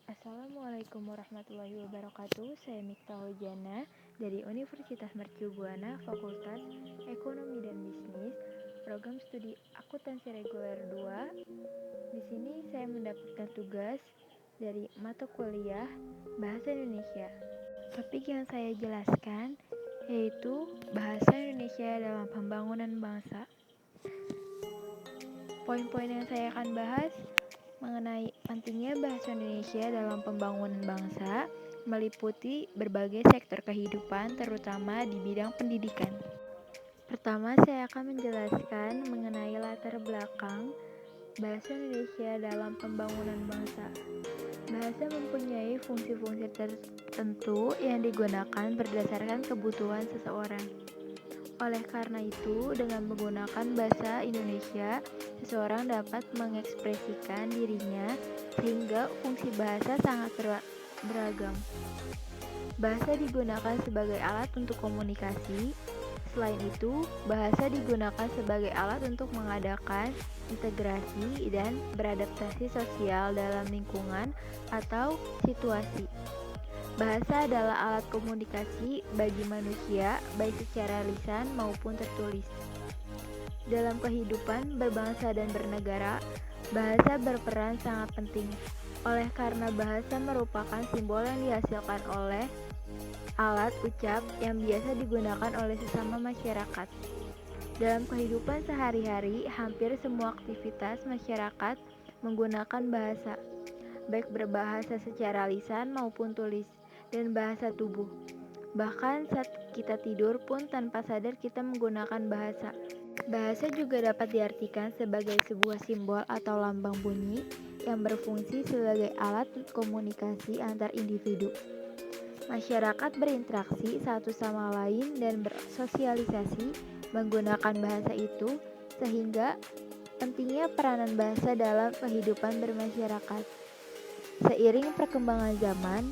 Assalamualaikum warahmatullahi wabarakatuh. Saya Mikta Hojana dari Universitas Mercu Buana, Fakultas Ekonomi dan Bisnis, Program Studi Akuntansi Reguler 2. Di sini saya mendapatkan tugas dari mata kuliah Bahasa Indonesia. Topik yang saya jelaskan yaitu Bahasa Indonesia dalam Pembangunan Bangsa. Poin-poin yang saya akan bahas mengenai pentingnya bahasa Indonesia dalam pembangunan bangsa meliputi berbagai sektor kehidupan, terutama di bidang pendidikan. Pertama, saya akan menjelaskan mengenai latar belakang bahasa Indonesia dalam pembangunan bangsa. Bahasa mempunyai fungsi-fungsi tertentu yang digunakan berdasarkan kebutuhan seseorang. Oleh karena itu, dengan menggunakan bahasa Indonesia, seseorang dapat mengekspresikan dirinya sehingga fungsi bahasa sangat beragam. Bahasa digunakan sebagai alat untuk komunikasi. Selain itu, bahasa digunakan sebagai alat untuk mengadakan integrasi dan beradaptasi sosial dalam lingkungan atau situasi. Bahasa adalah alat komunikasi bagi manusia, baik secara lisan maupun tertulis. Dalam kehidupan berbangsa dan bernegara, bahasa berperan sangat penting. Oleh karena bahasa merupakan simbol yang dihasilkan oleh alat ucap yang biasa digunakan oleh sesama masyarakat. Dalam kehidupan sehari-hari, hampir semua aktivitas masyarakat menggunakan bahasa, baik berbahasa secara lisan maupun tulis, dan bahasa tubuh. Bahkan saat kita tidur pun tanpa sadar kita menggunakan bahasa. Bahasa juga dapat diartikan sebagai sebuah simbol atau lambang bunyi yang berfungsi sebagai alat komunikasi antar individu. Masyarakat berinteraksi satu sama lain dan bersosialisasi menggunakan bahasa itu, sehingga pentingnya peranan bahasa dalam kehidupan bermasyarakat. Seiring perkembangan zaman,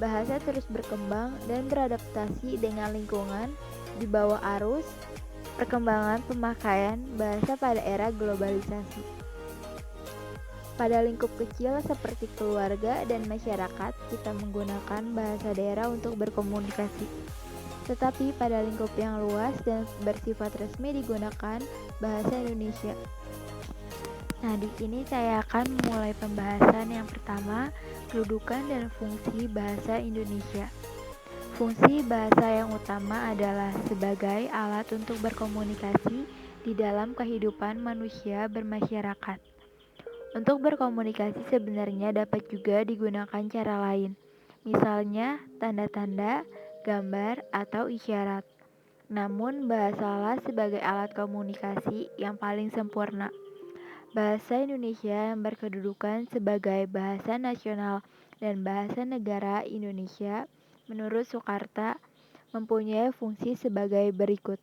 bahasa terus berkembang dan beradaptasi dengan lingkungan di bawah arus perkembangan pemakaian bahasa pada era globalisasi. Pada lingkup kecil seperti keluarga dan masyarakat, kita menggunakan bahasa daerah untuk berkomunikasi. Tetapi pada lingkup yang luas dan bersifat resmi digunakan bahasa Indonesia. Nah, di sini saya akan memulai pembahasan yang pertama, kedudukan dan fungsi bahasa Indonesia. Fungsi bahasa yang utama adalah sebagai alat untuk berkomunikasi di dalam kehidupan manusia bermasyarakat. Untuk berkomunikasi sebenarnya dapat juga digunakan cara lain, misalnya tanda-tanda, gambar, atau isyarat. Namun, bahasalah sebagai alat komunikasi yang paling sempurna. Bahasa Indonesia yang berkedudukan sebagai bahasa nasional dan bahasa negara Indonesia menurut Soekarno mempunyai fungsi sebagai berikut.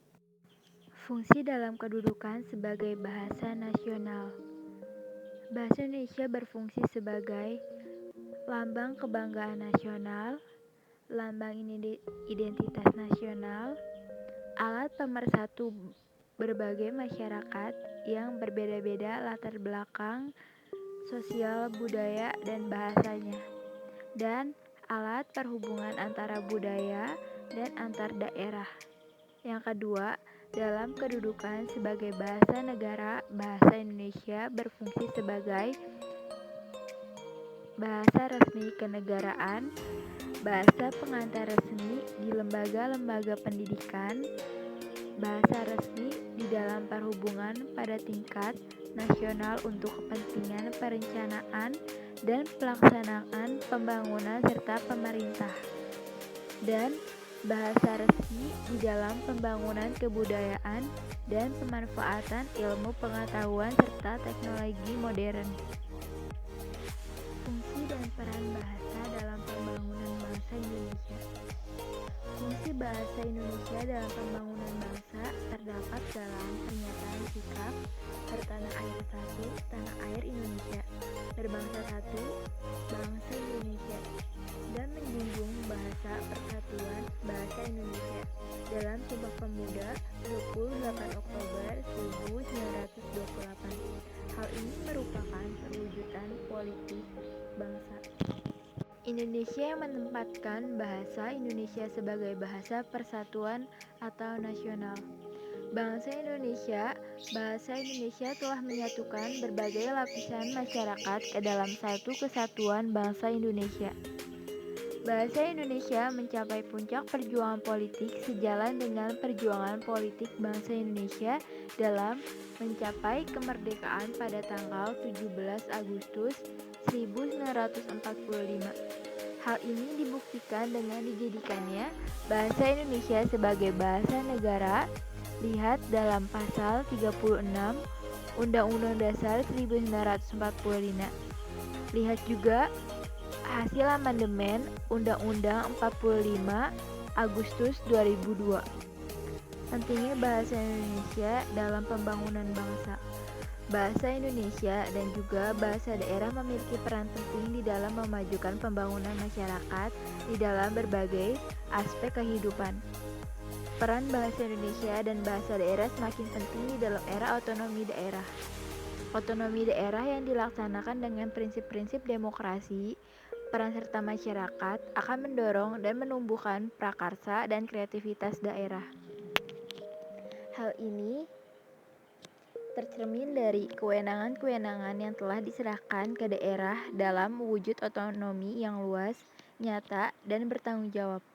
Fungsi dalam kedudukan sebagai bahasa nasional. Bahasa Indonesia berfungsi sebagai lambang kebanggaan nasional, lambang identitas nasional, alat pemersatu berbagai masyarakat yang berbeda-beda latar belakang, sosial, budaya, dan bahasanya, dan alat perhubungan antara budaya dan antar daerah. Yang kedua, dalam kedudukan sebagai bahasa negara, bahasa Indonesia berfungsi sebagai bahasa resmi kenegaraan, bahasa pengantar resmi di lembaga-lembaga pendidikan, bahasa resmi di dalam perhubungan pada tingkat nasional untuk kepentingan perencanaan dan pelaksanaan pembangunan serta pemerintah, dan bahasa resmi di dalam pembangunan kebudayaan dan pemanfaatan ilmu pengetahuan serta teknologi modern. Fungsi dan peran bahasa dalam pembangunan bangsa Indonesia. Fungsi bahasa Indonesia dalam pembangunan bangsa terdapat dalam pernyataan sikap bertanah air satu, tanah air Indonesia, berbangsa satu, bangsa Indonesia, dan menjunjung bahasa persatuan bahasa Indonesia dalam Sumpah Pemuda 28 Oktober 1928. Hal ini merupakan perwujudan politik bangsa. Indonesia menempatkan bahasa Indonesia sebagai bahasa persatuan atau nasional. Bahasa Indonesia telah menyatukan berbagai lapisan masyarakat ke dalam satu kesatuan bangsa Indonesia. Bahasa Indonesia mencapai puncak perjuangan politik sejalan dengan perjuangan politik bangsa Indonesia dalam mencapai kemerdekaan pada tanggal 17 Agustus 1945. Hal ini dibuktikan dengan dijadikannya bahasa Indonesia sebagai bahasa negara. Lihat dalam pasal 36 Undang-Undang Dasar 1945. Lihat juga hasil amandemen Undang-Undang 45 Agustus 2002. Pentingnya bahasa Indonesia dalam pembangunan bangsa. Bahasa Indonesia dan juga bahasa daerah memiliki peran penting di dalam memajukan pembangunan masyarakat di dalam berbagai aspek kehidupan. Peran bahasa Indonesia dan bahasa daerah semakin penting di dalam era otonomi daerah. Otonomi daerah yang dilaksanakan dengan prinsip-prinsip demokrasi, peran serta masyarakat akan mendorong dan menumbuhkan prakarsa dan kreativitas daerah. Hal ini tercermin dari kewenangan-kewenangan yang telah diserahkan ke daerah dalam mewujud otonomi yang luas, nyata, dan bertanggung jawab.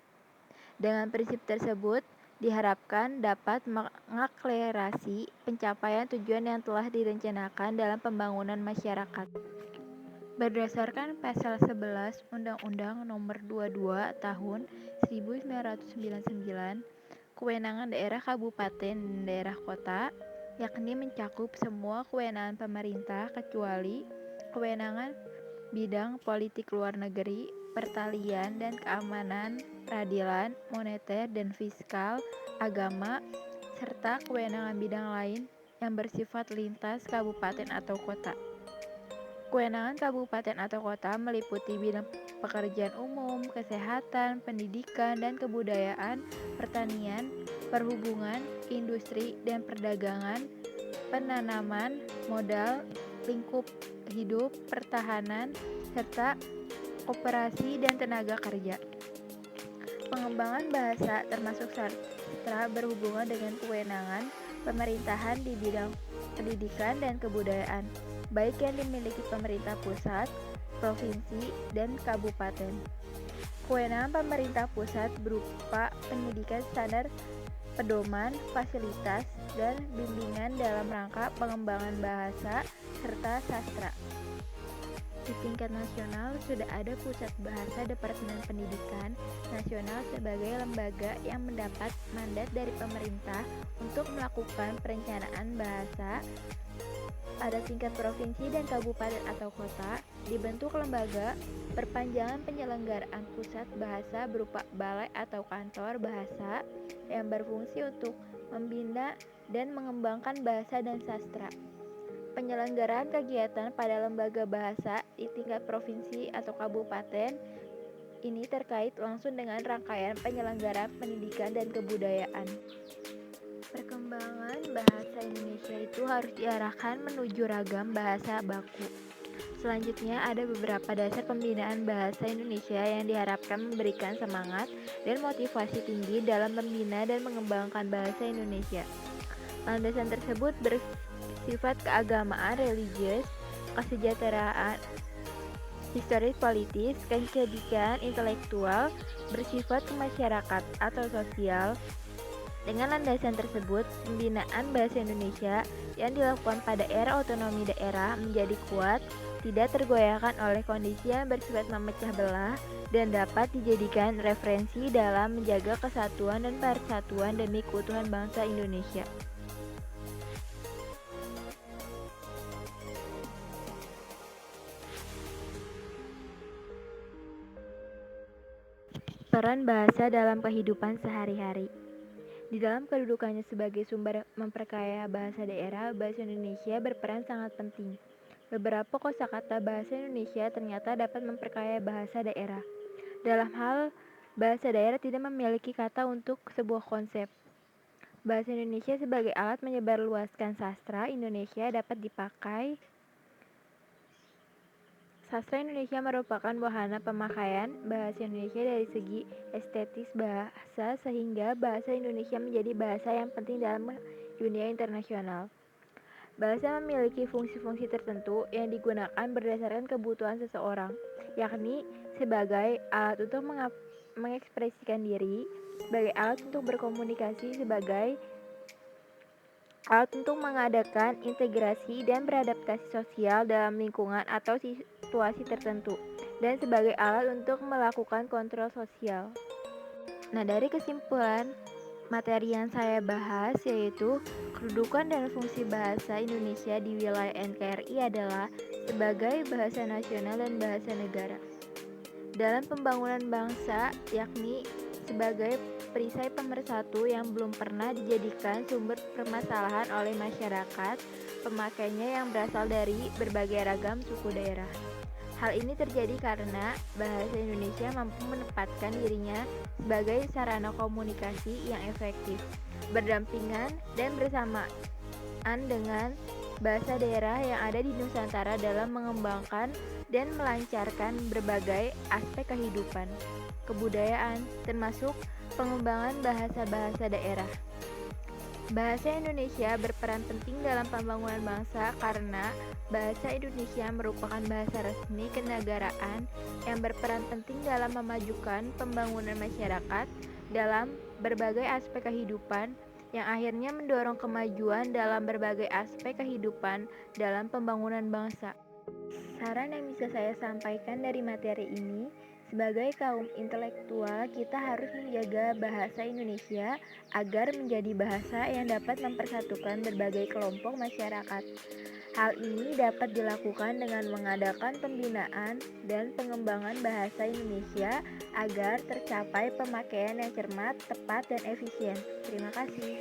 Dengan prinsip tersebut, diharapkan dapat mengakselerasi pencapaian tujuan yang telah direncanakan dalam pembangunan masyarakat. Berdasarkan pasal 11 Undang-Undang Nomor 22 Tahun 1999, kewenangan daerah kabupaten dan daerah kota, yakni mencakup semua kewenangan pemerintah kecuali kewenangan bidang politik luar negeri, pertalian dan keamanan, peradilan, moneter dan fiskal, agama, serta kewenangan bidang lain yang bersifat lintas kabupaten atau kota. Kewenangan kabupaten atau kota meliputi bidang pekerjaan umum, kesehatan, pendidikan dan kebudayaan, pertanian, perhubungan, industri dan perdagangan, penanaman modal, lingkup hidup, pertahanan, serta koperasi dan tenaga kerja. Pengembangan bahasa termasuk sastra berhubungan dengan kewenangan pemerintahan di bidang pendidikan dan kebudayaan, baik yang dimiliki pemerintah pusat, provinsi, dan kabupaten. Kewenangan pemerintah pusat berupa pendidikan standar, pedoman, fasilitas, dan bimbingan dalam rangka pengembangan bahasa serta sastra. Di tingkat nasional sudah ada Pusat Bahasa Departemen Pendidikan Nasional sebagai lembaga yang mendapat mandat dari pemerintah untuk melakukan perencanaan bahasa. Pada tingkat provinsi dan kabupaten atau kota, dibentuk lembaga perpanjangan penyelenggaraan pusat bahasa berupa balai atau kantor bahasa yang berfungsi untuk membina dan mengembangkan bahasa dan sastra. Penyelenggaraan kegiatan pada lembaga bahasa di tingkat provinsi atau kabupaten ini terkait langsung dengan rangkaian penyelenggaraan pendidikan dan kebudayaan. Perkembangan bahasa Indonesia itu harus diarahkan menuju ragam bahasa baku. Selanjutnya ada beberapa dasar pembinaan bahasa Indonesia yang diharapkan memberikan semangat dan motivasi tinggi dalam membina dan mengembangkan bahasa Indonesia. Landasan tersebut bersifat keagamaan, religius, kesejahteraan, historis politis, kecerdikan intelektual, bersifat kemasyarakat atau sosial. Dengan landasan tersebut, pembinaan bahasa Indonesia yang dilakukan pada era otonomi daerah menjadi kuat, tidak tergoyahkan oleh kondisi yang bersifat memecah belah, dan dapat dijadikan referensi dalam menjaga kesatuan dan persatuan demi keutuhan bangsa Indonesia. Peran bahasa dalam kehidupan sehari-hari. Di dalam kedudukannya sebagai sumber memperkaya bahasa daerah, bahasa Indonesia berperan sangat penting. Beberapa kosakata bahasa Indonesia ternyata dapat memperkaya bahasa daerah. Dalam hal bahasa daerah tidak memiliki kata untuk sebuah konsep. Bahasa Indonesia sebagai alat menyebarluaskan sastra Indonesia dapat dipakai Sastra Indonesia merupakan wahana pemakaian bahasa Indonesia dari segi estetis bahasa sehingga bahasa Indonesia menjadi bahasa yang penting dalam dunia internasional. Bahasa memiliki fungsi-fungsi tertentu yang digunakan berdasarkan kebutuhan seseorang, yakni sebagai alat untuk mengekspresikan diri, sebagai alat untuk berkomunikasi, sebagai alat untuk mengadakan integrasi dan beradaptasi sosial dalam lingkungan atau situasi tertentu, dan sebagai alat untuk melakukan kontrol sosial. Nah, dari kesimpulan materi yang saya bahas yaitu kedudukan dan fungsi bahasa Indonesia di wilayah NKRI adalah sebagai bahasa nasional dan bahasa negara. Dalam pembangunan bangsa, yakni sebagai perisai pemersatu yang belum pernah dijadikan sumber permasalahan oleh masyarakat pemakainya yang berasal dari berbagai ragam suku daerah. Hal ini terjadi karena bahasa Indonesia mampu menempatkan dirinya sebagai sarana komunikasi yang efektif, berdampingan dan bersamaan dengan bahasa daerah yang ada di Nusantara dalam mengembangkan dan melancarkan berbagai aspek kehidupan, kebudayaan, termasuk pengembangan bahasa-bahasa daerah. Bahasa Indonesia berperan penting dalam pembangunan bangsa karena bahasa Indonesia merupakan bahasa resmi kenegaraan yang berperan penting dalam memajukan pembangunan masyarakat dalam berbagai aspek kehidupan yang akhirnya mendorong kemajuan dalam berbagai aspek kehidupan dalam pembangunan bangsa. Saran yang bisa saya sampaikan dari materi ini, sebagai kaum intelektual, kita harus menjaga bahasa Indonesia agar menjadi bahasa yang dapat mempersatukan berbagai kelompok masyarakat. Hal ini dapat dilakukan dengan mengadakan pembinaan dan pengembangan bahasa Indonesia agar tercapai pemakaian yang cermat, tepat, dan efisien. Terima kasih.